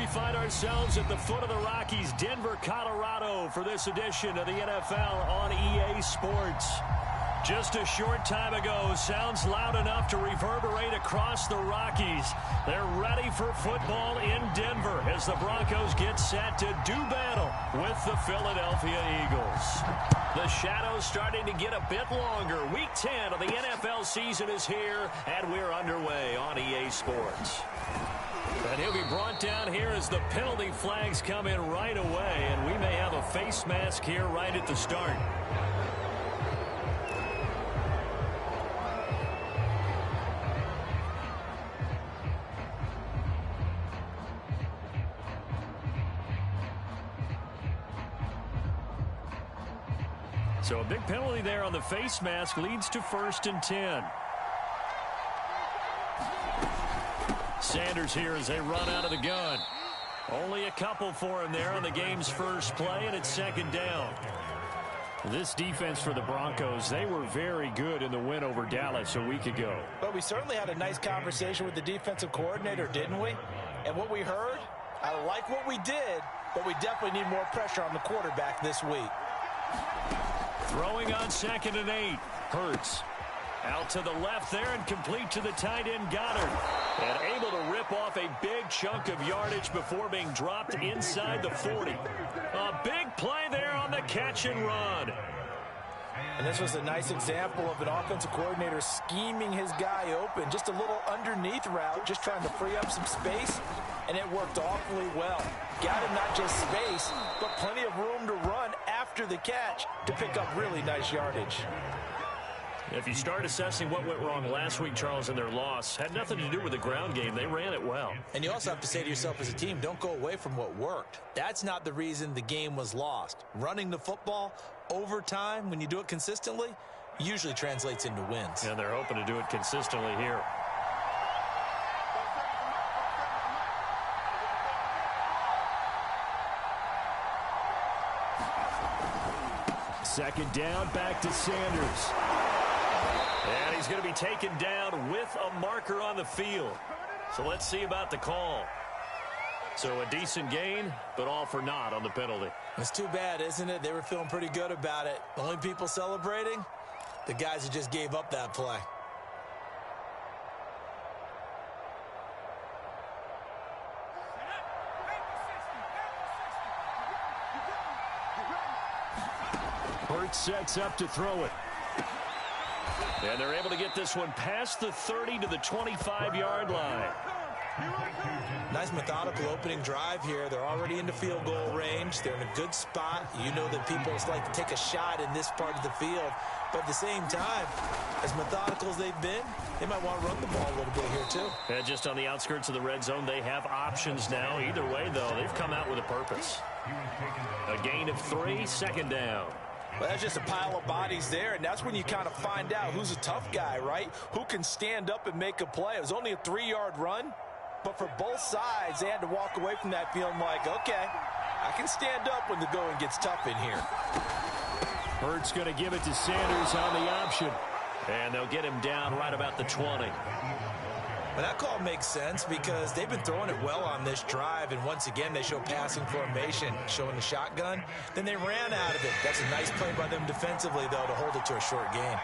find ourselves at the foot of the Rockies, Denver, Colorado, for this edition of the NFL on EA Sports. Just a short time ago, sounds loud enough to reverberate across the Rockies. They're ready for football in Denver as the Broncos get set to do battle with the Philadelphia Eagles. The shadows starting to get a bit longer. Week 10 of the NFL season is here, and we're underway on EA Sports. And he'll be brought down here as the penalty flags come in right away, and we may have a face mask here right at the start. So a big penalty there on the face mask leads to 1st and 10. Sanders here as they run out of the gun. Only a couple for him there on the game's first play, and it's 2nd down. This defense for the Broncos, they were very good in the win over Dallas a week ago. But we certainly had a nice conversation with the defensive coordinator, didn't we? And what we heard, I like what we did, but we definitely need more pressure on the quarterback this week. Throwing on 2nd and 8. Hurts. Out to the left there and complete to the tight end Goddard. And able to rip off a big chunk of yardage before being dropped inside the 40. A big play there on the catch and run. And this was a nice example of an offensive coordinator scheming his guy open. Just a little underneath route, just trying to free up some space. And it worked awfully well. Got him not just space, but plenty of room to run after the catch to pick up really nice yardage. If you start assessing what went wrong last week, Charles, in their loss, had nothing to do with the ground game. They ran it well. And you also have to say to yourself as a team, don't go away from what worked. That's not the reason the game was lost. Running the football over time, when you do it consistently, usually translates into wins. And they're hoping to do it consistently here. Second down, back to Sanders. And he's going to be taken down with a marker on the field. So let's see about the call. So a decent gain, but all for naught on the penalty. It's too bad, isn't it? They were feeling pretty good about it. The only people celebrating, the guys who just gave up that play. Hurts sets up to throw it. And they're able to get this one past the 30 to the 25-yard line. Nice methodical opening drive here. They're already into field goal range. They're in a good spot. You know that people like to take a shot in this part of the field. But at the same time, as methodical as they've been, they might want to run the ball a little bit here too. And just on the outskirts of the red zone, they have options now. Either way, though, they've come out with a purpose. A gain of 3, 2nd down. Well, that's just a pile of bodies there, and that's when you kind of find out who's a tough guy, right? Who can stand up and make a play. It was only a 3-yard run, but for both sides, they had to walk away from that feeling like, okay, I can stand up when the going gets tough in here. Hurts going to give it to Sanders on the option, and they'll get him down right about the 20. But that call makes sense because they've been throwing it well on this drive, and once again they show passing formation, showing the shotgun. Then they ran out of it. That's a nice play by them defensively, though, to hold it to a short gain.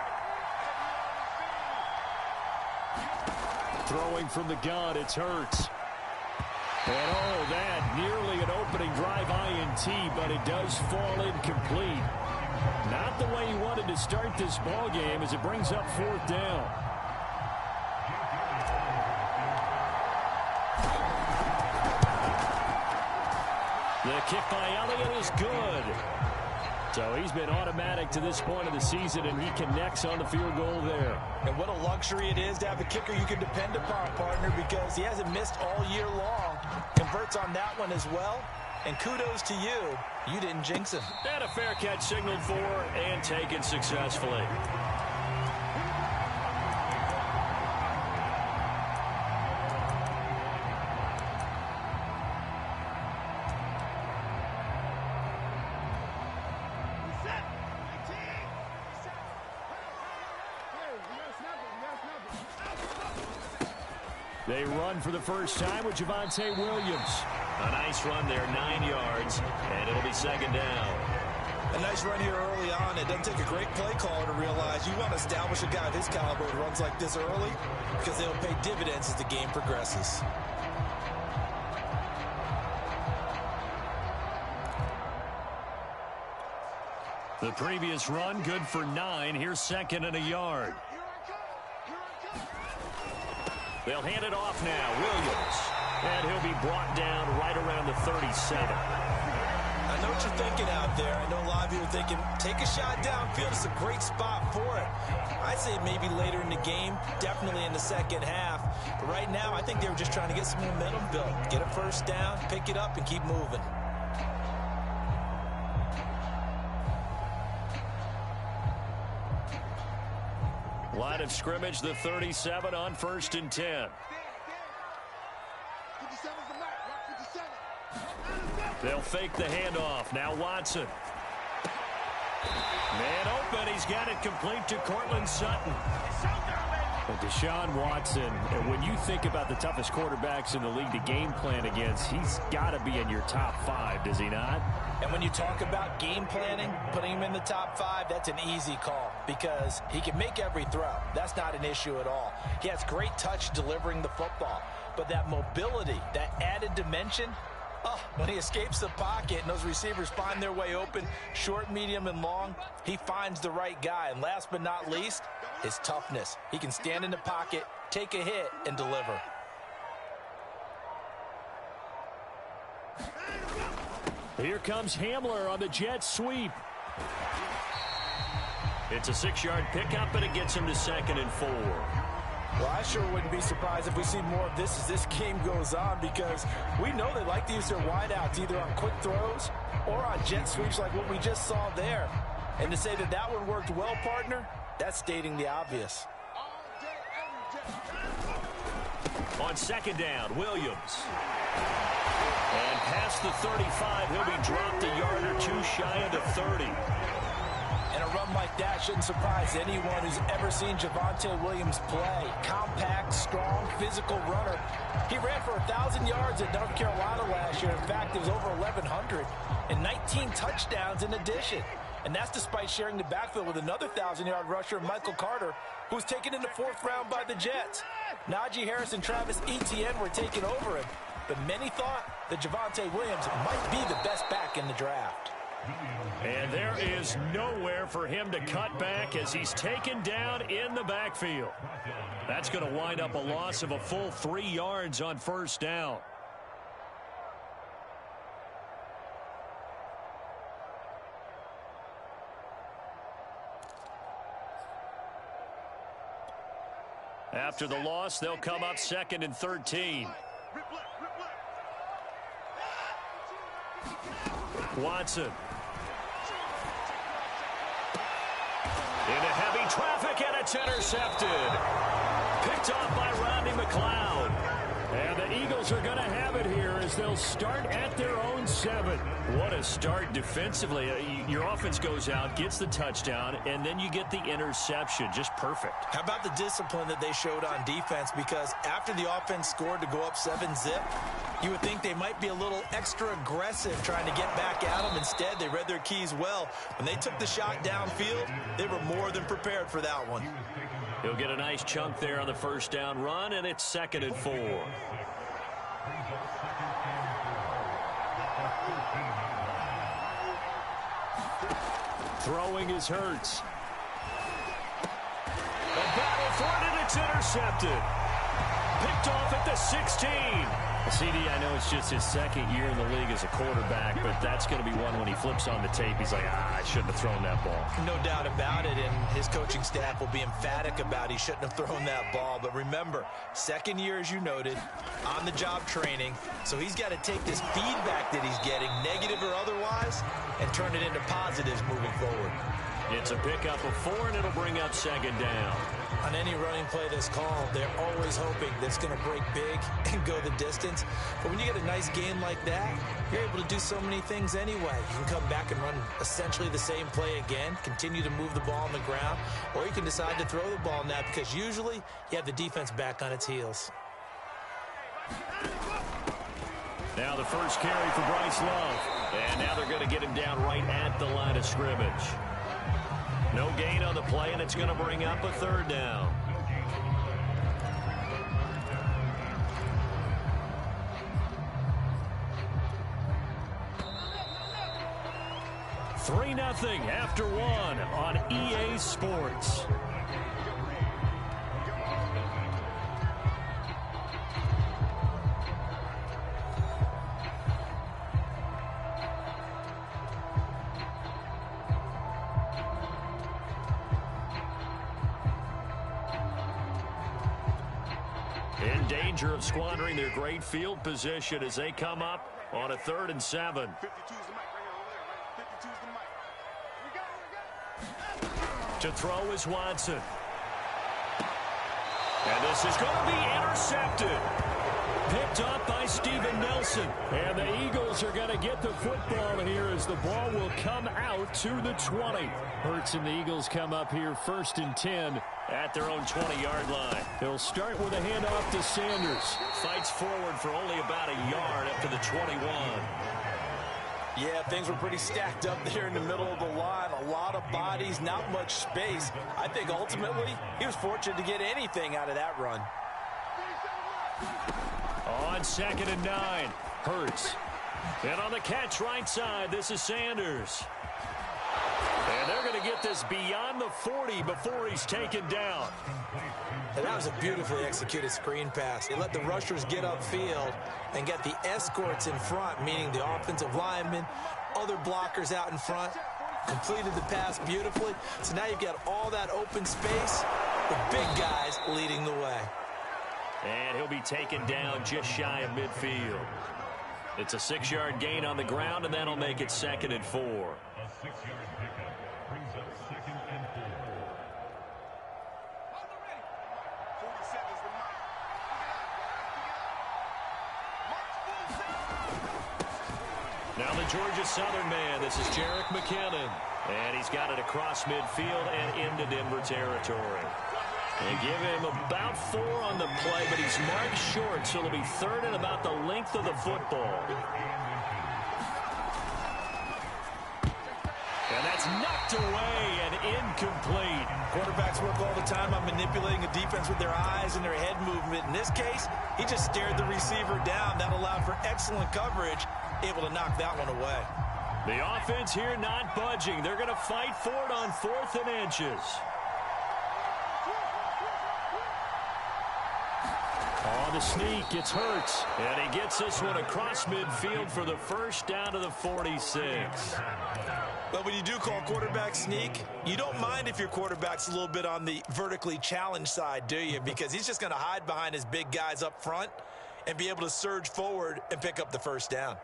Throwing from the gun, it's Hurts. And oh, that nearly an opening drive INT, but it does fall incomplete. Not the way he wanted to start this ball game as it brings up 4th down. The kick by Elliott is good. So he's been automatic to this point of the season, and he connects on the field goal there. And what a luxury it is to have a kicker you can depend upon, partner, because he hasn't missed all year long. Converts on that one as well. And kudos to you. You didn't jinx him. And a fair catch signaled for and taken successfully. They run for the first time with Javonte Williams. A nice run there, 9 yards, and it'll be second down. A nice run here early on. It doesn't take a great play caller to realize you want to establish a guy of his caliber who runs like this early because they'll pay dividends as the game progresses. The previous run, good for 9. Here's second and a yard. They'll hand it off now. Williams. And he'll be brought down right around the 37. I know what you're thinking out there. I know a lot of you are thinking, take a shot downfield. It's a great spot for it. I'd say maybe later in the game, definitely in the second half. But right now, I think they were just trying to get some momentum built. Get a first down, pick it up, and keep moving. Line of scrimmage, the 37 on 1st and 10. They'll fake the handoff. Now Watson. Man open. He's got it complete to Cortland Sutton. Well, Deshaun Watson, when you think about the toughest quarterbacks in the league to game plan against, he's got to be in your top 5, does he not? And when you talk about game planning, putting him in the top 5, that's an easy call because he can make every throw. That's not an issue at all. He has great touch delivering the football. But that mobility, that added dimension, when he escapes the pocket and those receivers find their way open, short, medium, and long, he finds the right guy. And last but not least, his toughness. He can stand in the pocket, take a hit, and deliver. Here comes Hamler on the jet sweep. It's a 6-yard pickup, and it gets him to 2nd and 4. Well, I sure wouldn't be surprised if we see more of this as this game goes on because we know they like to use their wideouts either on quick throws or on jet sweeps like what we just saw there. And to say that that one worked well, partner, that's stating the obvious. On 2nd down, Williams. And past the 35, he'll be dropped a yard or 2 shy of the 30. And a run like that shouldn't surprise anyone who's ever seen Javonte Williams play. Compact, strong, physical runner. He ran for 1,000 yards at North Carolina last year. In fact, it was over 1,100 and 19 touchdowns in addition. And that's despite sharing the backfield with another 1,000-yard rusher, Michael Carter, who was taken in the 4th round by the Jets. Najee Harris and Travis Etienne were taking over him. But many thought that Javonte Williams might be the best back in the draft. And there is nowhere for him to cut back as he's taken down in the backfield. That's going to wind up a loss of a full 3 yards on 1st down. After the loss, they'll come up 2nd and 13. Watson. Into heavy traffic, and it's intercepted. Picked off by Rodney McLeod. And the Eagles are going to have it here as they'll start at their own 7. What a start defensively. Your offense goes out, gets the touchdown, and then you get the interception. Just perfect. How about the discipline that they showed on defense? Because after the offense scored to go up 7-zip, you would think they might be a little extra aggressive trying to get back at them. Instead, they read their keys well. When they took the shot downfield, they were more than prepared for that one. He'll get a nice chunk there on the 1st down run, and it's 2nd and 4. Throwing is Hurts. The battle for it, and it's intercepted. Picked off at the 16. CD, I know it's just his 2nd year in the league as a quarterback, but that's going to be one when he flips on the tape. He's like, I shouldn't have thrown that ball. No doubt about it, and his coaching staff will be emphatic about he shouldn't have thrown that ball. But remember, 2nd year, as you noted, on-the-job training, so he's got to take this feedback that he's getting, negative or otherwise, and turn it into positives moving forward. It's a pickup of 4, and it'll bring up 2nd down. On any running play that's called, they're always hoping that it's going to break big and go the distance. But when you get a nice game like that, you're able to do so many things anyway. You can come back and run essentially the same play again, continue to move the ball on the ground, or you can decide to throw the ball now because usually you have the defense back on its heels. Now the first carry for Bryce Love. And now they're going to get him down right at the line of scrimmage. No gain on the play, and it's going to bring up a third down. Three 0 after one on EA Sports. In danger of squandering their great field position as they come up on a 3rd and 7. To throw is Watson. And this is going to be intercepted. Picked up by Steven Nelson. And the Eagles are going to get the football here as the ball will come out to the 20. Hurts and the Eagles come up here 1st and 10 at their own 20-yard line. They'll start with a handoff to Sanders. Fights forward for only about a yard up to the 21. Yeah, things were pretty stacked up there in the middle of the line. A lot of bodies, not much space. I think ultimately he was fortunate to get anything out of that run. On 2nd and 9, Hurts. And on the catch right side, this is Sanders. And they're going to get this beyond the 40 before he's taken down. And that was a beautifully executed screen pass. He let the rushers get upfield and get the escorts in front, meaning the offensive linemen, other blockers out in front, completed the pass beautifully. So now you've got all that open space, the big guys leading the way. And he'll be taken down just shy of midfield. It's a 6-yard gain on the ground, and that'll make it 2nd and 4. A 6-yard pickup brings up 2nd and 4. Now the Georgia Southern man. This is Jerick McKinnon. And he's got it across midfield and into Denver territory. They give him about 4 on the play, but he's marked short, so it'll be 3rd and about the length of the football. And that's knocked away and incomplete. Quarterbacks work all the time on manipulating a defense with their eyes and their head movement. In this case, he just stared the receiver down. That allowed for excellent coverage, able to knock that one away. The offense here not budging. They're going to fight for it on 4th and inches. On the sneak, it's Hurts. And he gets this one across midfield for the first down to the 46. But when you do call quarterback sneak, you don't mind if your quarterback's a little bit on the vertically challenged side, do you? Because he's just going to hide behind his big guys up front and be able to surge forward and pick up the first down.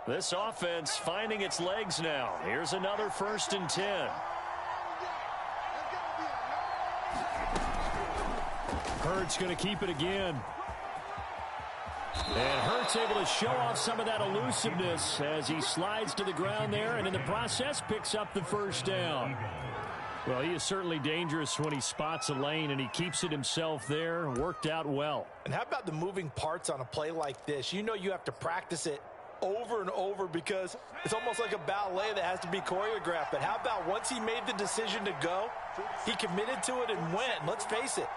This offense finding its legs now. Here's another 1st and 10. Hurts going to keep it again. And Hurts able to show off some of that elusiveness as he slides to the ground there and in the process picks up the first down. Well, he is certainly dangerous when he spots a lane and he keeps it himself there. Worked out well. And how about the moving parts on a play like this? You know you have to practice it over and over because it's almost like a ballet that has to be choreographed. But how about once he made the decision to go, he committed to it and went. Let's face it,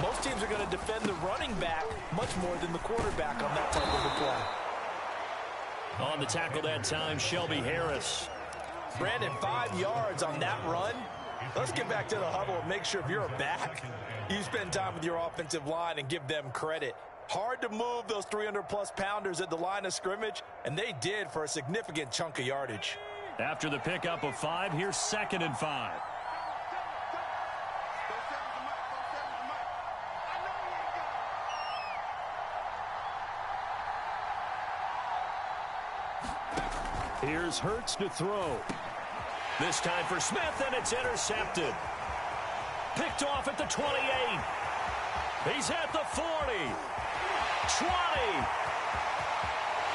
most teams are going to defend the running back much more than the quarterback on that type of a play. On the tackle that time, Shelby Harris. Brandon, 5 yards on that run. Let's get back to the huddle and make sure if you're a back, you spend time with your offensive line and give them credit. Hard to move those 300-plus pounders at the line of scrimmage, and they did for a significant chunk of yardage. After the pickup of 5, here's 2nd and 5. Here's Hurts to throw. This time for Smith, and it's intercepted. Picked off at the 28. He's at the 40. 20.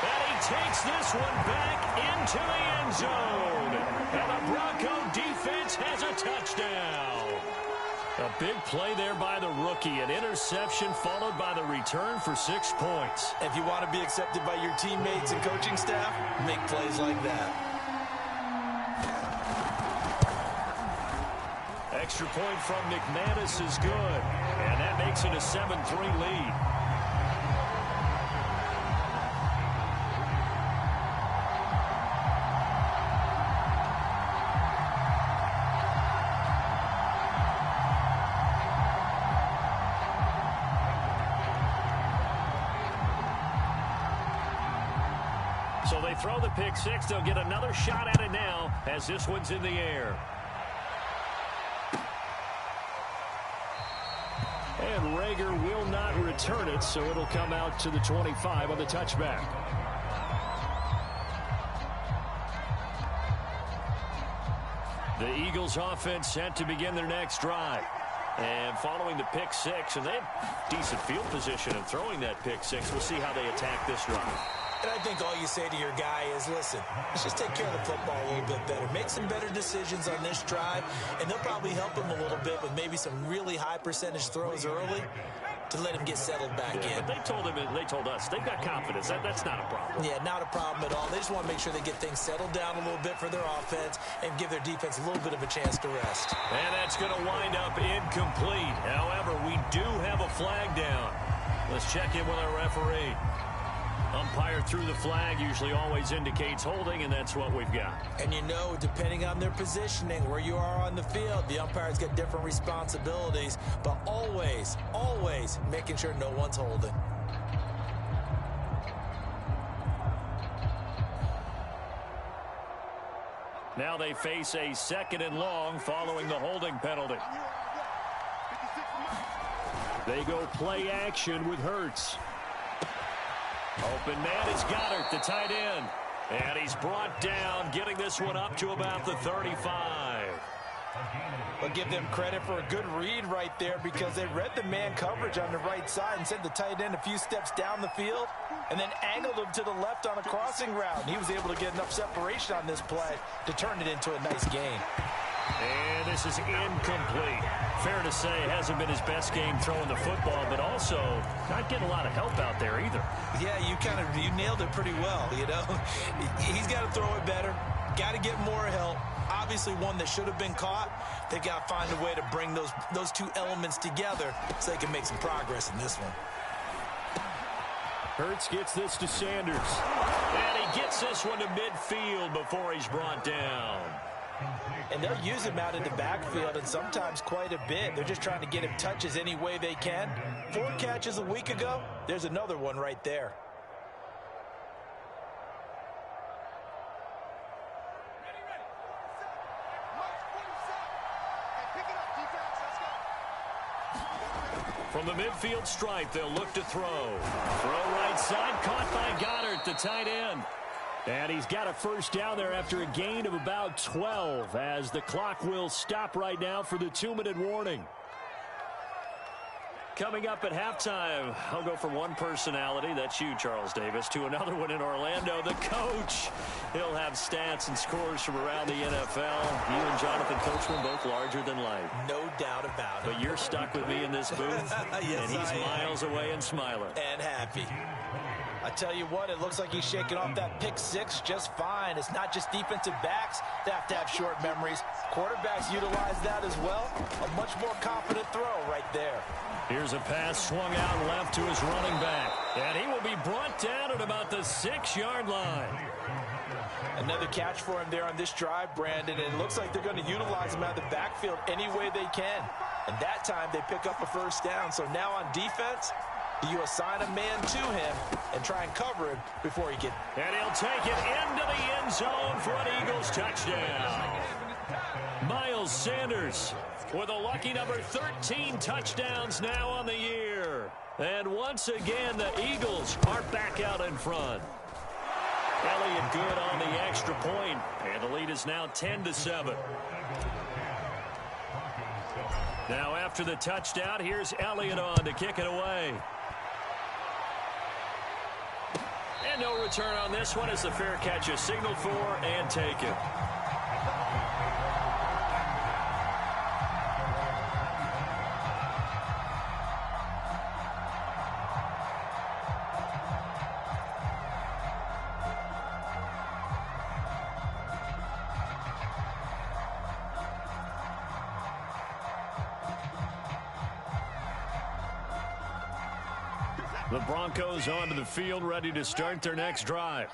And he takes this one back into the end zone. And the Bronco defense has a touchdown. A big play there by the rookie. An interception followed by the return for 6 points. If you want to be accepted by your teammates and coaching staff, make plays like that. Extra point from McManus is good. And that makes it a 7-3 lead. So they throw the pick six. They'll get another shot at it now as this one's in the air. And Rager will not return it, so it'll come out to the 25 on the touchback. The Eagles offense set to begin their next drive. And following the pick six, and they have decent field position in throwing that pick six. We'll see how they attack this drive. And I think all you say to your guy is, listen, let's just take care of the football a little bit better. Make some better decisions on this drive, and they'll probably help him a little bit with maybe some really high percentage throws early to let him get settled back in. But they told us they've got confidence. That's not a problem. Yeah, not a problem at all. They just want to make sure they get things settled down a little bit for their offense and give their defense a little bit of a chance to rest. And that's going to wind up incomplete. However, we do have a flag down. Let's check in with our referee. Umpire threw the flag, usually always indicates holding, and that's what we've got. And you know, depending on their positioning, where you are on the field, the umpire's got different responsibilities, but always, always making sure no one's holding. Now they face a 2nd and long following the holding penalty. They go play action with Hurts. Open man is Goddard, the tight end. And he's brought down, getting this one up to about the 35. I'll give them credit for a good read right there because they read the man coverage on the right side and sent the tight end a few steps down the field and then angled him to the left on a crossing route. And he was able to get enough separation on this play to turn it into a nice gain. And this is incomplete. Fair to say, it hasn't been his best game throwing the football, but also not getting a lot of help out there either. Yeah, you nailed it pretty well, you know. He's got to throw it better, got to get more help. Obviously one that should have been caught. They got to find a way to bring those two elements together so they can make some progress in this one. Hurts gets this to Sanders. And he gets this one to midfield before he's brought down. And they'll use him out in the backfield, and sometimes quite a bit. They're just trying to get him touches any way they can. 4 catches a week ago. There's another one right there. From the midfield stripe, they'll look to throw. Throw right side, caught by Goddard, the tight end. And he's got a first down there after a gain of about 12 as the clock will stop right now for the 2-minute warning. Coming up at halftime, I'll go from one personality, that's you, Charles Davis, to another one in Orlando, the coach. He'll have stats and scores from around the NFL. You and Jonathan Coachman both larger than life. No doubt about it. But you're stuck with me in this booth, yes, and he's miles away and smiling. And happy. I tell you what, it looks like he's shaking off that pick six just fine. It's not just defensive backs that have to have short memories. Quarterbacks utilize that as well. A much more confident throw right there. Here's a pass swung out left to his running back. And he will be brought down at about the 6-yard line. Another catch for him there on this drive, Brandon. And it looks like they're going to utilize him out of the backfield any way they can. And that time they pick up a first down. So now on defense, you assign a man to him and try and cover him before he gets. And he'll take it into the end zone for an Eagles touchdown. Miles Sanders with a lucky number 13 touchdowns now on the year. And once again, the Eagles are back out in front. Elliott good on the extra point, and the lead is now 10-7. Now after the touchdown, here's Elliott on to kick it away. And no return on this one as the fair catch is signaled for and taken. The Broncos onto the field, ready to start their next drive.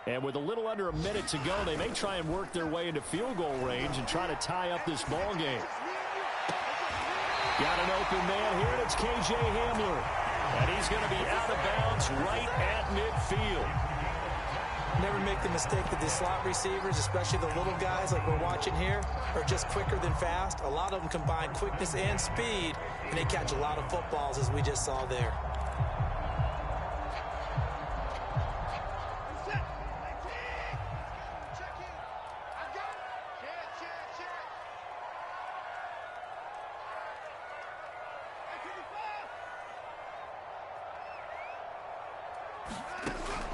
And with a little under a minute to go, they may try and work their way into field goal range and try to tie up this ball game. Got an open man here, and it's K.J. Hamler. And he's going to be out of bounds right at midfield. Never make the mistake that the slot receivers, especially the little guys like we're watching here, are just quicker than fast. A lot of them combine quickness and speed, and they catch a lot of footballs, as we just saw there.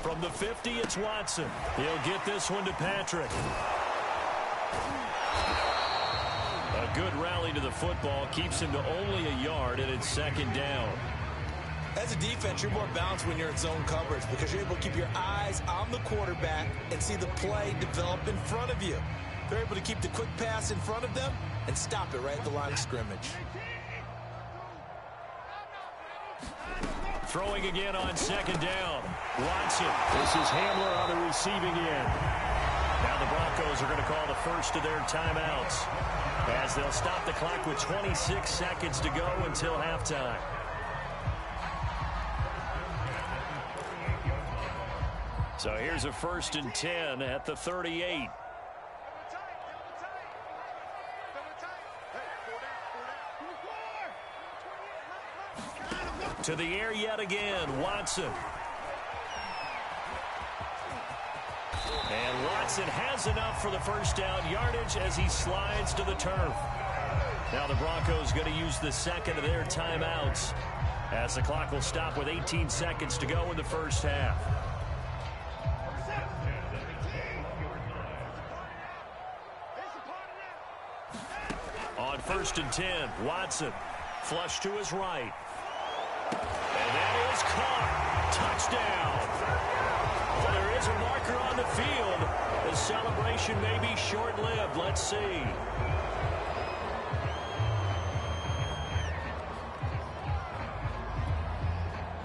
From the 50, it's Watson. He'll get this one to Patrick. A good rally to the football keeps him to only a yard, and it's second down. As a defense, you're more balanced when you're in zone coverage because you're able to keep your eyes on the quarterback and see the play develop in front of you. They're able to keep the quick pass in front of them and stop it right at the line of scrimmage. Throwing again on second down. Watson. This is Hamler on the receiving end. Now the Broncos are going to call the first of their timeouts as they'll stop the clock with 26 seconds to go until halftime. So here's a 1st and 10 at the 38. To the air yet again, Watson. And Watson has enough for the first down yardage as he slides to the turf. Now the Broncos going to use the second of their timeouts as the clock will stop with 18 seconds to go in the first half. On 1st and 10, Watson. Flush to his right. And that is caught. Touchdown. Well, there is a marker on the field. The celebration may be short-lived. Let's see.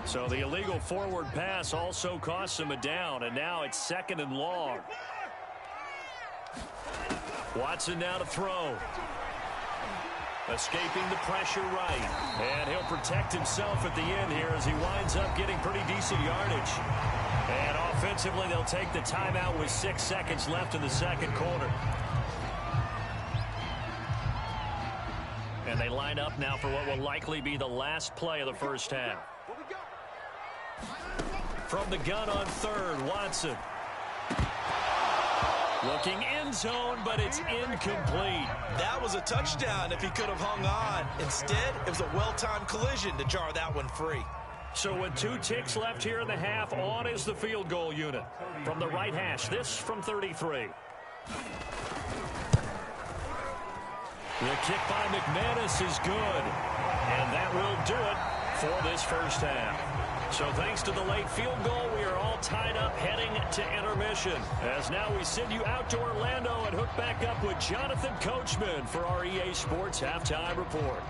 So the illegal forward pass also costs him a down, and now it's 2nd and long. Watson now to throw. Escaping the pressure right. And he'll protect himself at the end here as he winds up getting pretty decent yardage. And offensively, they'll take the timeout with 6 seconds left in the second quarter. And they line up now for what will likely be the last play of the first half. From the gun on 3rd, Watson. Looking end zone, but it's incomplete. That was a touchdown if he could have hung on. Instead, it was a well-timed collision to jar that one free. So with 2 ticks left here in the half, on is the field goal unit. From the right hash, this from 33. The kick by McManus is good. And that will do it for this first half. So thanks to the late field goal, we are all tied up heading to intermission. As now we send you out to Orlando and hook back up with Jonathan Coachman for our EA Sports Halftime Report.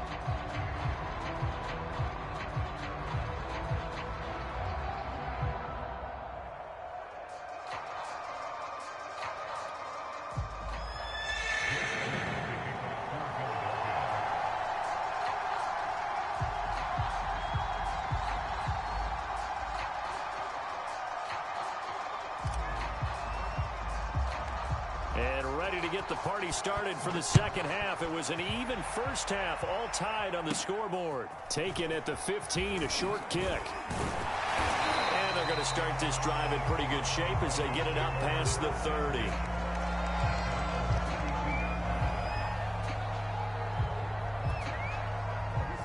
Get the party started for the second half. It was an even first half, all tied on the scoreboard. Taken at the 15, a short kick. And they're going to start this drive in pretty good shape as they get it up past the 30.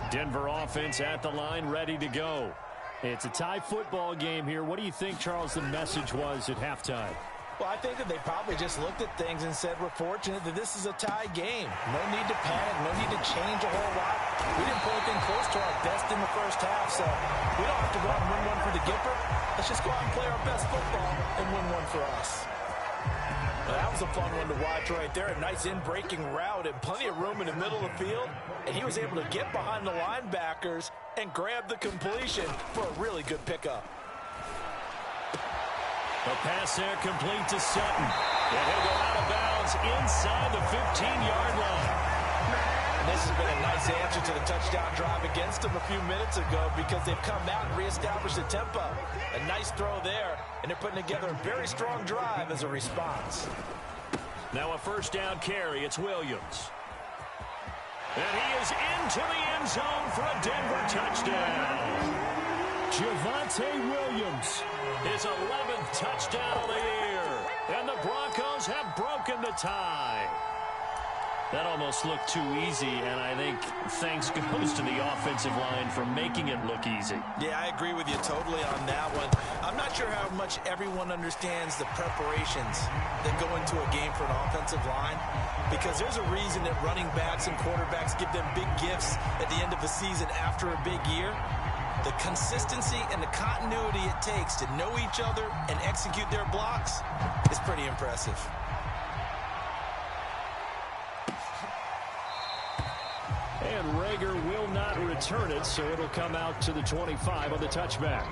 Denver offense at the line, ready to go. It's a tie football game here. What do you think, Charles, the message was at halftime? Well, I think that they probably just looked at things and said, we're fortunate that this is a tie game. No need to panic, no need to change a whole lot. We didn't put anything close to our best in the first half, so we don't have to go out and win one for the Gipper. Let's just go out and play our best football and win one for us. Well, that was a fun one to watch right there. A nice in-breaking route and plenty of room in the middle of the field. And he was able to get behind the linebackers and grab the completion for a really good pickup. The pass there complete to Sutton. And he'll go out of bounds inside the 15-yard line. And this has been a nice answer to the touchdown drive against them a few minutes ago because they've come out and reestablished the tempo. A nice throw there, and they're putting together a very strong drive as a response. Now a first down carry. It's Williams. And he is into the end zone for a Denver touchdown. Javonte Williams, his 11th touchdown of the year. And the Broncos have broken the tie. That almost looked too easy, and I think thanks goes to the offensive line for making it look easy. Yeah, I agree with you totally on that one. I'm not sure how much everyone understands the preparations that go into a game for an offensive line, because there's a reason that running backs and quarterbacks give them big gifts at the end of a season after a big year. The consistency and the continuity it takes to know each other and execute their blocks is pretty impressive. And Rager will not return it, so it'll come out to the 25 on the touchback.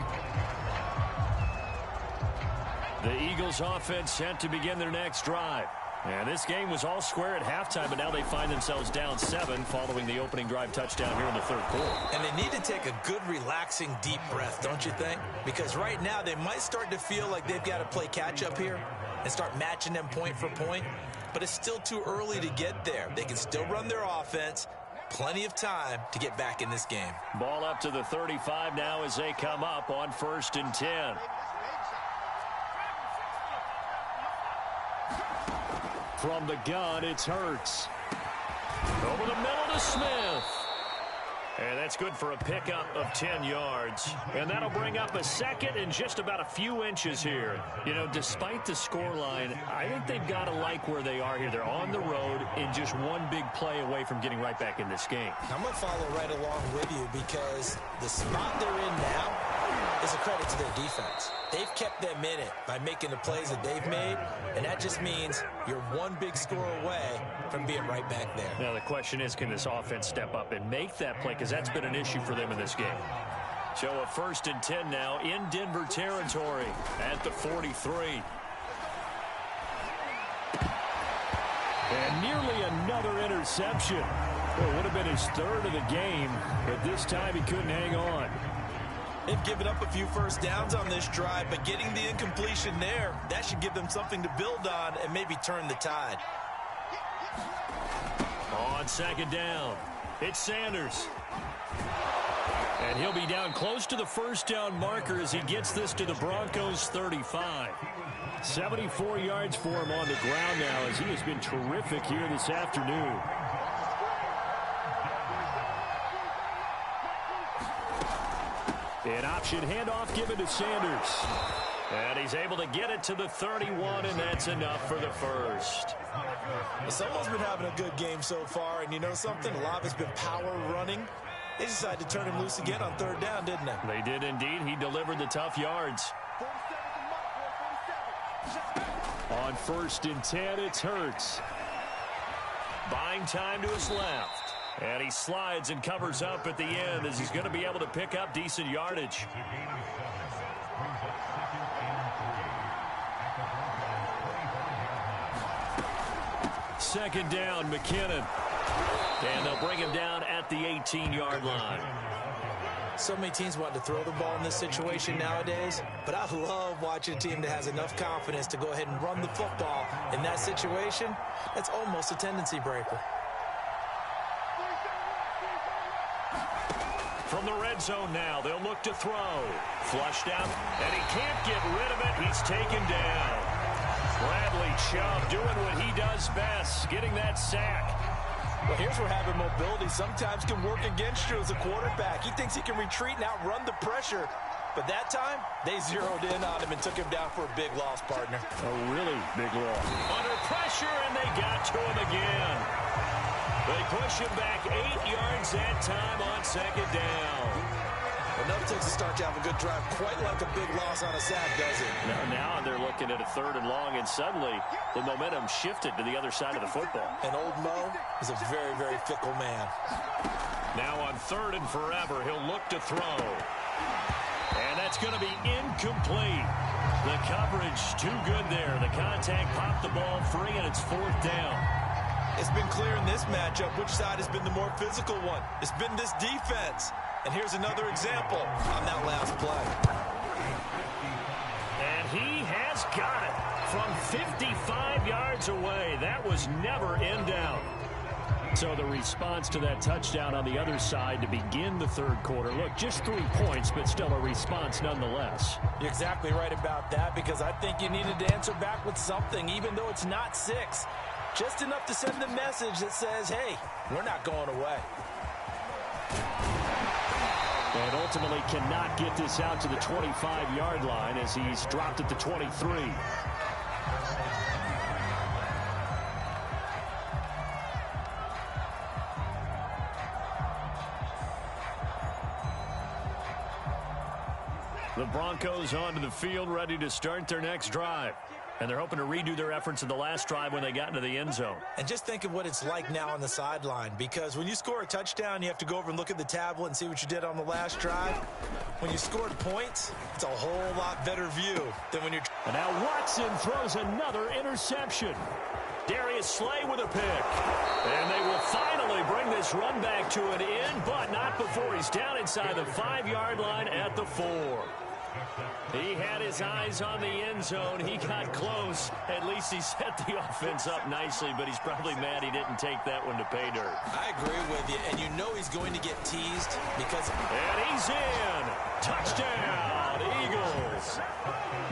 The Eagles offense set to begin their next drive. And this game was all square at halftime, but now they find themselves down 7 following the opening drive touchdown here in the third quarter. And they need to take a good, relaxing, deep breath, don't you think? Because right now they might start to feel like they've got to play catch-up here and start matching them point for point. But it's still too early to get there. They can still run their offense. Plenty of time to get back in this game. Ball up to the 35 now as they come up on 1st and 10. From the gun, it's Hurts. Over the middle to Smith. And that's good for a pickup of 10 yards. And that'll bring up a second and just about a few inches here. You know, despite the scoreline, I think they've got to like where they are here. They're on the road and just one big play away from getting right back in this game. I'm going to follow right along with you because the spot they're in now is a credit to their defense. They've kept them in it by making the plays that they've made, and that just means you're one big score away from being right back there. Now the question is, can this offense step up and make that play? Because that's been an issue for them in this game. So a 1st and 10 now in Denver territory at the 43. And nearly another interception. Well, it would have been his 3rd of the game, but this time he couldn't hang on. They've given up a few first downs on this drive, but getting the incompletion there, that should give them something to build on and maybe turn the tide. On 2nd down, it's Sanders. And he'll be down close to the first down marker as he gets this to the Broncos 35. 74 yards for him on the ground now as he has been terrific here this afternoon. An option handoff given to Sanders. And he's able to get it to the 31, and that's enough for the first. Someone's been having a good game so far, and you know something? A lot of it's been power running. They decided to turn him loose again on 3rd down, didn't they? They did indeed. He delivered the tough yards. On 1st and 10, it's Hurts. Buying time to his left. And he slides and covers up at the end as he's going to be able to pick up decent yardage. Second down, McKinnon. And they'll bring him down at the 18-yard line. So many teams want to throw the ball in this situation nowadays, but I love watching a team that has enough confidence to go ahead and run the football in that situation. That's almost a tendency breaker. From the red zone now, they'll look to throw. Flushed out, and he can't get rid of it. He's taken down. Bradley Chubb doing what he does best, getting that sack. Well, here's where having mobility sometimes can work against you as a quarterback. He thinks he can retreat and outrun the pressure. But that time, they zeroed in on him and took him down for a big loss, partner. A really big loss. Under pressure, and they got to him again. They push him back 8 yards that time on 2nd down. Enough takes to start to have a good drive. Quite like a big loss on a sack, does it? Now they're looking at a 3rd and long, and suddenly the momentum shifted to the other side of the football. And old Mo is a very, very fickle man. Now on 3rd and forever, he'll look to throw. And that's going to be incomplete. The coverage too good there. The contact popped the ball free, and it's 4th down. It's been clear in this matchup which side has been the more physical one. It's been this defense. And here's another example on that last play. And he has got it from 55 yards away. That was never in doubt. So the response to that touchdown on the other side to begin the 3rd quarter. Look, just 3 points, but still a response nonetheless. You're exactly right about that, because I think you needed to answer back with something, even though it's not 6. Just enough to send the message that says, hey, we're not going away. And ultimately cannot get this out to the 25-yard line as he's dropped at the 23. The Broncos onto the field, ready to start their next drive. And they're hoping to redo their efforts in the last drive when they got into the end zone. And just think of what it's like now on the sideline, because when you score a touchdown, you have to go over and look at the tablet and see what you did on the last drive. When you scored points, it's a whole lot better view than when you're... And now Watson throws another interception. Darius Slay with a pick. And they will finally bring this run back to an end, but not before he's down inside the 5-yard line at the 4. He had his eyes on the end zone. He got close. At least he set the offense up nicely, but he's probably mad he didn't take that one to pay dirt. I agree with you, and you know he's going to get teased because... And he's in. Touchdown, Eagles.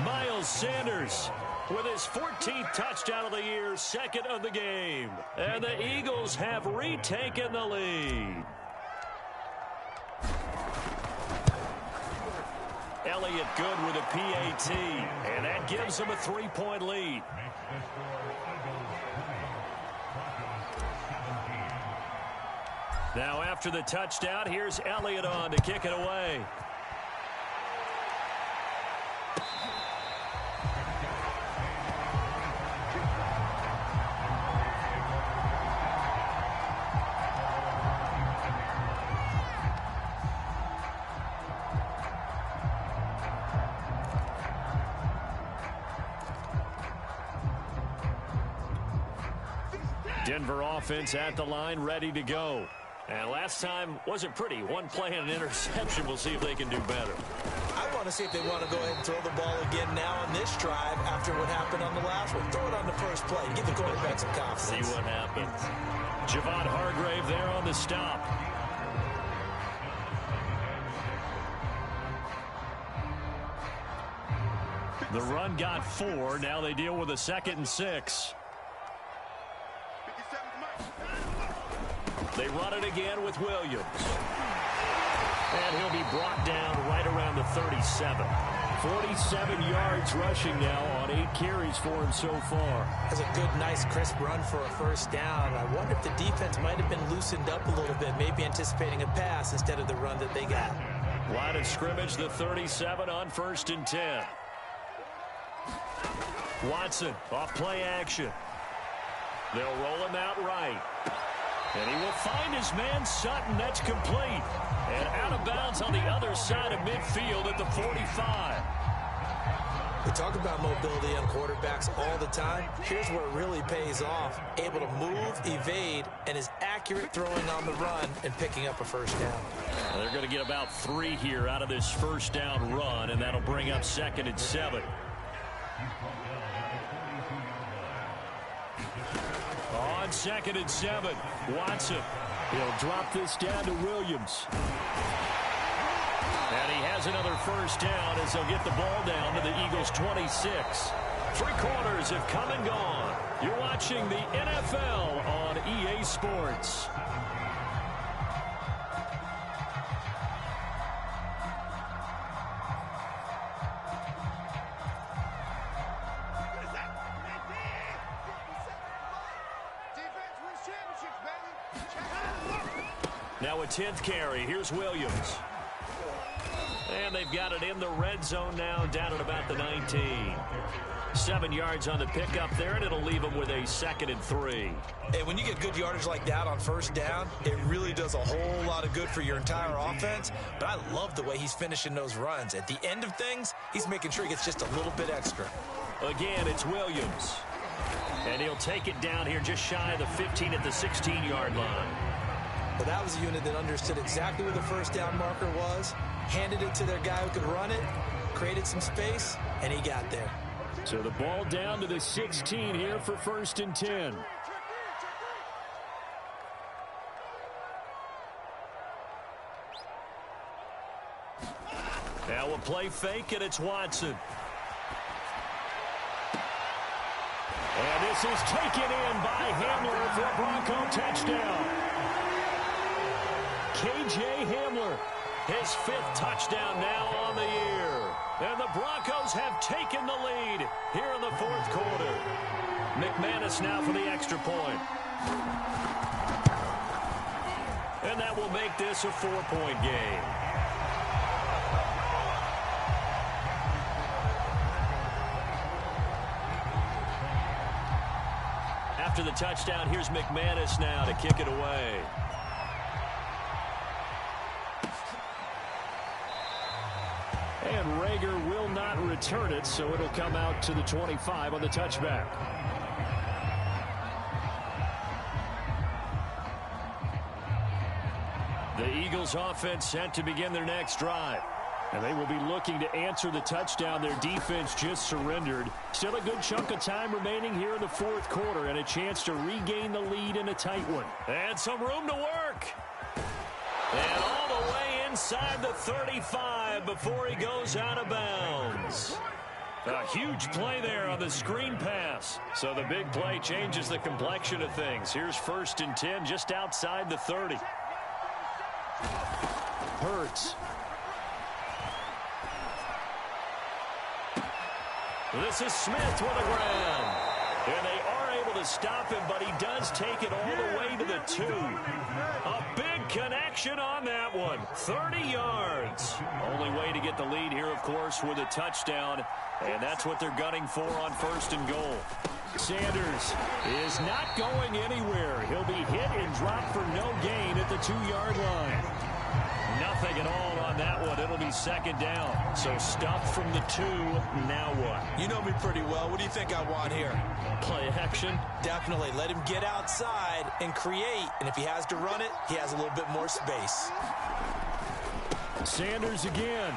Miles Sanders with his 14th touchdown of the year, 2nd of the game. And the Eagles have retaken the lead. Elliott good with a PAT, and that gives him a 3-point lead. Now after the touchdown, here's Elliott on to kick it away. Denver offense at the line, ready to go. And last time wasn't pretty. One play and an interception. We'll see if they can do better. I want to see if they want to go ahead and throw the ball again now on this drive after what happened on the last one. Throw it on the first play. Give the quarterback some confidence. See what happens. Javon Hargrave there on the stop. The run got 4. Now they deal with a 2nd and 6. They run it again with Williams. And he'll be brought down right around the 37. 47 yards rushing now on 8 carries for him so far. That's a good, nice, crisp run for a first down. I wonder if the defense might have been loosened up a little bit, maybe anticipating a pass instead of the run that they got. Line of scrimmage, the 37 on 1st and 10. Watson off play action. They'll roll him out right. And he will find his man Sutton. That's complete. And out of bounds on the other side of midfield at the 45. We talk about mobility on quarterbacks all the time. Here's where it really pays off. Able to move, evade, and is accurate throwing on the run and picking up a first down. They're going to get about 3 here out of this first down run, and that'll bring up 2nd and 7. On 2nd and 7, Watson. He'll drop this down to Williams. And he has another first down as they'll get the ball down to the Eagles' 26. 3 quarters have come and gone. You're watching the NFL on EA Sports. Now a 10th carry. Here's Williams. And they've got it in the red zone now, down at about the 19. 7 yards on the pickup there, and it'll leave them with a 2nd and 3. Hey, when you get good yardage like that on first down, it really does a whole lot of good for your entire offense. But I love the way he's finishing those runs. At the end of things, he's making sure he gets just a little bit extra. Again, it's Williams. And he'll take it down here just shy of the 15 at the 16-yard line. But that was a unit that understood exactly where the first down marker was, handed it to their guy who could run it, created some space, and he got there. So the ball down to the 16 here for 1st and 10. Now we'll play fake, and it's Watson. And this is taken in by Hamler for a Bronco touchdown. K.J. Hamler, his 5th touchdown now on the year. And the Broncos have taken the lead here in the 4th quarter. McManus now for the extra point. And that will make this a 4-point game. After the touchdown, here's McManus now to kick it away. And Rager will not return it, so it'll come out to the 25 on the touchback. The Eagles offense set to begin their next drive. And they will be looking to answer the touchdown their defense just surrendered. Still a good chunk of time remaining here in the 4th quarter and a chance to regain the lead in a tight one. And some room to work. And all the way inside the 35 before he goes out of bounds. A huge play there on the screen pass. So the big play changes the complexion of things. Here's 1st and 10 just outside the 30. Hurts. This is Smith with a ground. And they are able to stop him, but he does take it all the way to the 2. A big connection on that one. 30 yards. Only way to get the lead here, of course, with a touchdown. And that's what they're gunning for on 1st and goal. Sanders is not going anywhere. He'll be hit and dropped for no gain at the 2-yard line. Nothing at all on that one. It'll be 2nd down. So stuffed from the 2. Now what? You know me pretty well. What do you think I want here? Play action? Definitely. Let him get outside and create. And if he has to run it, he has a little bit more space. Sanders again.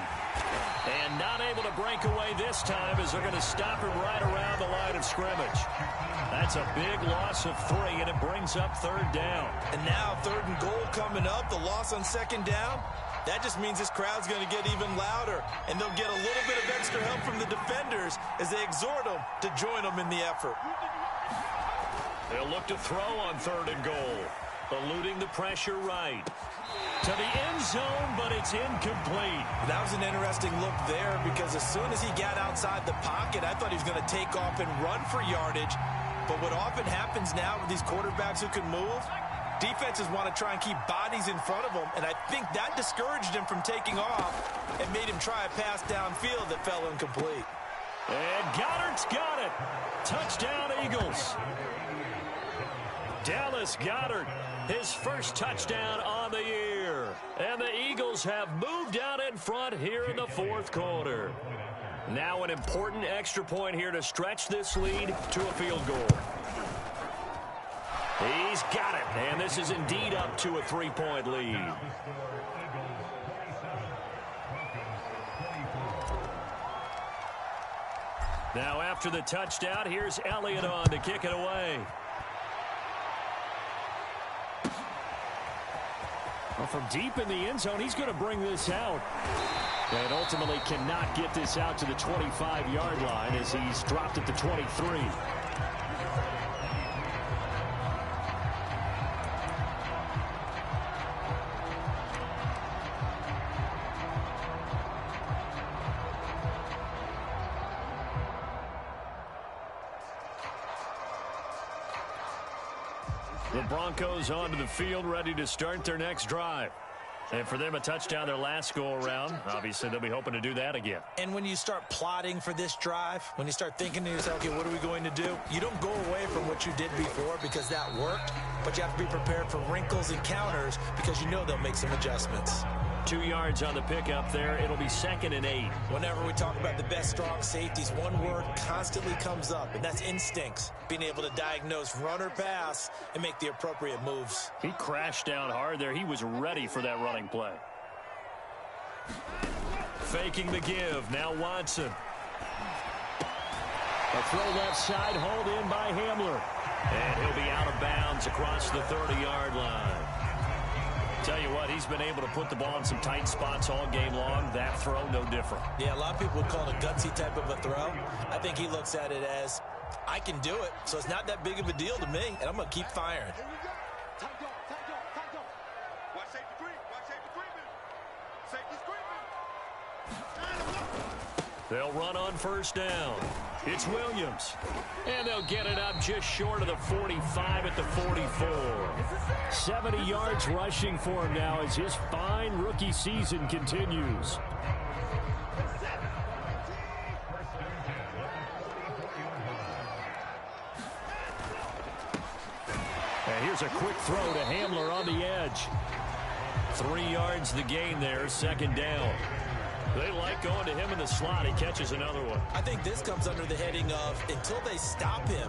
And not able to break away this time as they're going to stop him right around the line of scrimmage. That's a big loss of 3, and it brings up 3rd down. And now 3rd and goal coming up, the loss on 2nd down. That just means this crowd's going to get even louder, and they'll get a little bit of extra help from the defenders as they exhort them to join them in the effort. They'll look to throw on 3rd and goal, eluding the pressure right. To the end zone, but it's incomplete. That was an interesting look there because as soon as he got outside the pocket, I thought he was going to take off and run for yardage. But what often happens now with these quarterbacks who can move, defenses want to try and keep bodies in front of them, and I think that discouraged him from taking off and made him try a pass downfield that fell incomplete. And Goddard's got it. Touchdown, Eagles. Dallas Goedert, his first touchdown on the year. And the Eagles have moved out in front here in the 4th quarter. Now an important extra point here to stretch this lead to a field goal. He's got it, and this is indeed up to a 3-point lead. Now after the touchdown, here's Elliott on to kick it away. Well, from deep in the end zone, he's going to bring this out. And ultimately cannot get this out to the 25-yard line as he's dropped at the 23. The Broncos onto the field, ready to start their next drive. And for them, a touchdown their last go-around. Obviously, they'll be hoping to do that again. And when you start plotting for this drive, when you start thinking to yourself, okay, what are we going to do? You don't go away from what you did before because that worked, but you have to be prepared for wrinkles and counters because you know they'll make some adjustments. 2 yards on the pickup there. It'll be 2nd and 8. Whenever we talk about the best strong safeties, one word constantly comes up, and that's instincts. Being able to diagnose run or pass and make the appropriate moves. He crashed down hard there. He was ready for that running play. Faking the give. Now Watson. A throw left side, hauled in by Hamler. And he'll be out of bounds across the 30-yard line. Tell you what, he's been able to put the ball in some tight spots all game long. That throw, no different. Yeah, a lot of people would call it a gutsy type of a throw. I think he looks at it as, I can do it, so it's not that big of a deal to me, and I'm going to keep firing. They'll run on first down. It's Williams. And they'll get it up just short of the 45 at the 44. 70 yards rushing for him now as his fine rookie season continues. And here's a quick throw to Hamler on the edge. 3 yards the gain there, 2nd down. They like going to him in the slot. He catches another one. I think this comes under the heading of, until they stop him,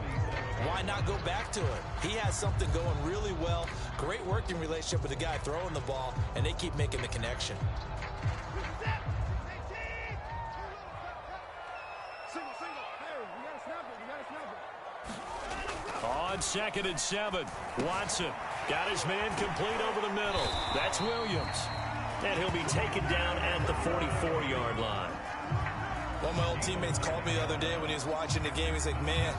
why not go back to him? He has something going really well. Great working relationship with the guy throwing the ball, and they keep making the connection. On 2nd and 7, Watson got his man complete over the middle. That's Williams. And he'll be taken down at the 44-yard line. One of my old teammates called me the other day when he was watching the game. He's like, man,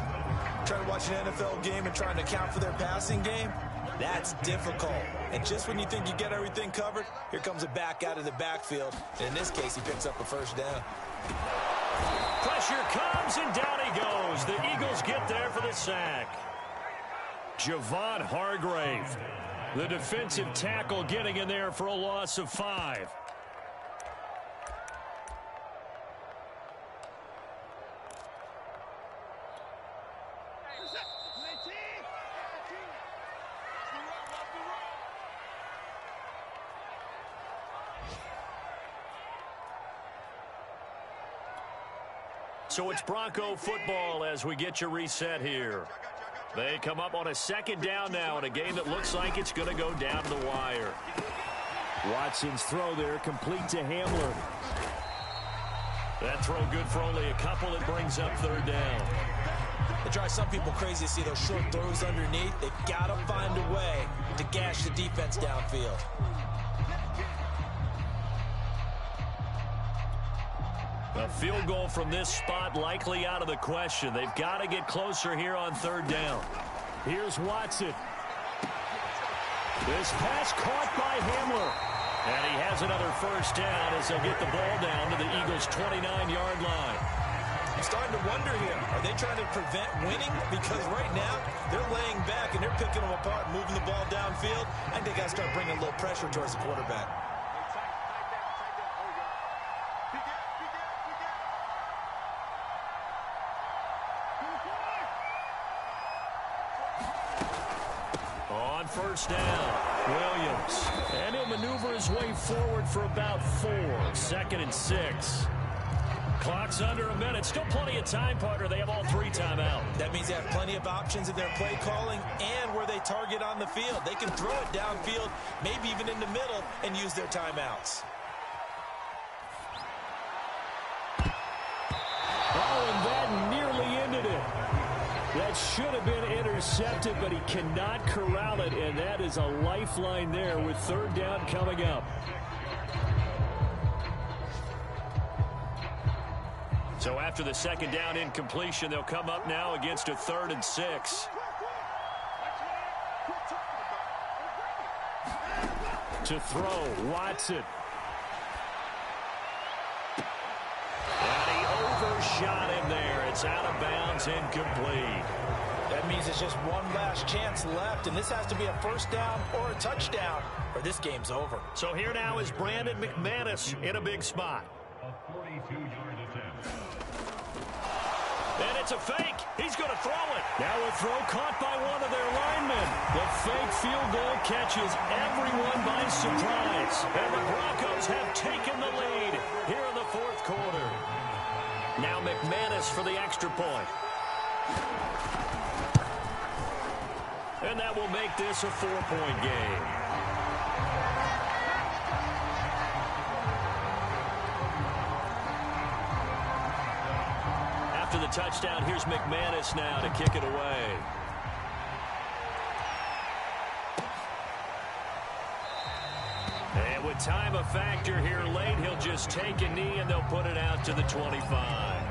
trying to watch an NFL game and trying to account for their passing game, that's difficult. And just when you think you get everything covered, here comes a back out of the backfield. And in this case, he picks up a first down. Pressure comes, and down he goes. The Eagles get there for the sack. Javon Hargrave, the defensive tackle, getting in there for a loss of 5. So it's Bronco football as we get you reset here. They come up on a 2nd down now in a game that looks like it's going to go down to the wire. Watson's throw there complete to Hamler. That throw good for only a couple. It brings up 3rd down. It drives some people crazy to see those short throws underneath. They've got to find a way to gash the defense downfield. A field goal from this spot likely out of the question. They've got to get closer here on 3rd down. Here's Watson. This pass caught by Hamler. And he has another first down as they'll get the ball down to the Eagles' 29-yard line. I'm starting to wonder here, are they trying to prevent winning? Because right now, they're laying back and they're picking them apart, moving the ball downfield. I think they got to start bringing a little pressure towards the quarterback. First down, Williams. And he'll maneuver his way forward for about 4. 2nd and 6. Clock's under a minute. Still plenty of time, partner. They have all 3 timeouts. That means they have plenty of options in their play calling and where they target on the field. They can throw it downfield, maybe even in the middle, and use their timeouts. Oh, and that nearly ended it. That should have been intercepted, but he cannot corral it, and that is a lifeline there with 3rd down coming up. So after the 2nd down incompletion, they'll come up now against a 3rd and 6. To throw, Watson. And he overshot him there. It's out of bounds, incomplete. That means is just one last chance left, and this has to be a first down or a touchdown, or this game's over. So here now is Brandon McManus in a big spot. A 42-yard attempt. And it's a fake. He's going to throw it. Now a throw caught by one of their linemen. The fake field goal catches everyone by surprise. And the Broncos have taken the lead here in the fourth quarter. Now McManus for the extra point. And that will make this a 4-point game. After the touchdown, here's McManus now to kick it away. And with time a factor here late, he'll just take a knee and they'll put it out to the 25.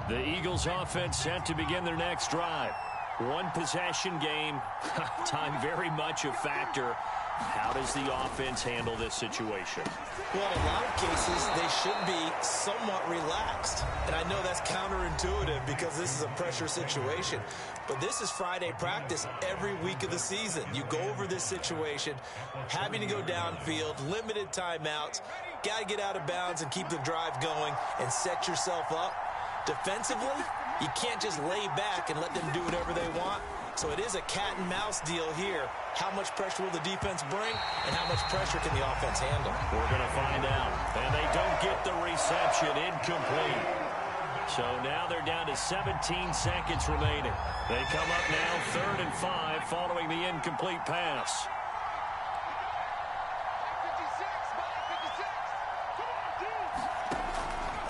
The Eagles offense set to begin their next drive. One possession game. Time very much a factor. How does the offense handle this situation? Well, in a lot of cases, they should be somewhat relaxed. And I know that's counterintuitive because this is a pressure situation. But this is Friday practice every week of the season. You go over this situation, having to go downfield, limited timeouts, got to get out of bounds and keep the drive going and set yourself up. Defensively, you can't just lay back and let them do whatever they want. So it is a cat and mouse deal here. How much pressure will the defense bring, and how much pressure can the offense handle? We're going to find out. And they don't get the reception. Incomplete. So now they're down to 17 seconds remaining. They come up now 3rd and 5 following the incomplete pass.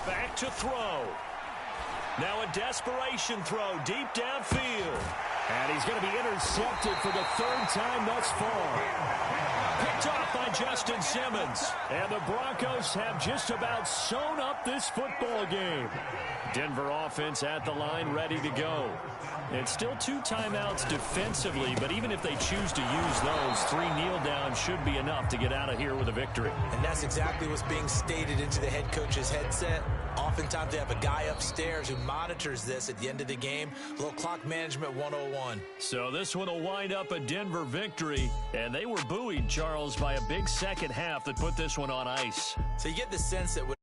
Back to throw. Now a desperation throw deep downfield. And he's going to be intercepted for the 3rd time thus far. Picked off by Justin Simmons. And the Broncos have just about sewn up this football game. Denver offense at the line ready to go. It's still 2 timeouts defensively, but even if they choose to use those, 3 kneel downs should be enough to get out of here with a victory. And that's exactly what's being stated into the head coach's headset. Oftentimes they have a guy upstairs who monitors this at the end of the game. A little clock management 101. So this one will wind up a Denver victory. And they were buoyed, Charles, by a big second half that put this one on ice. So you get the sense that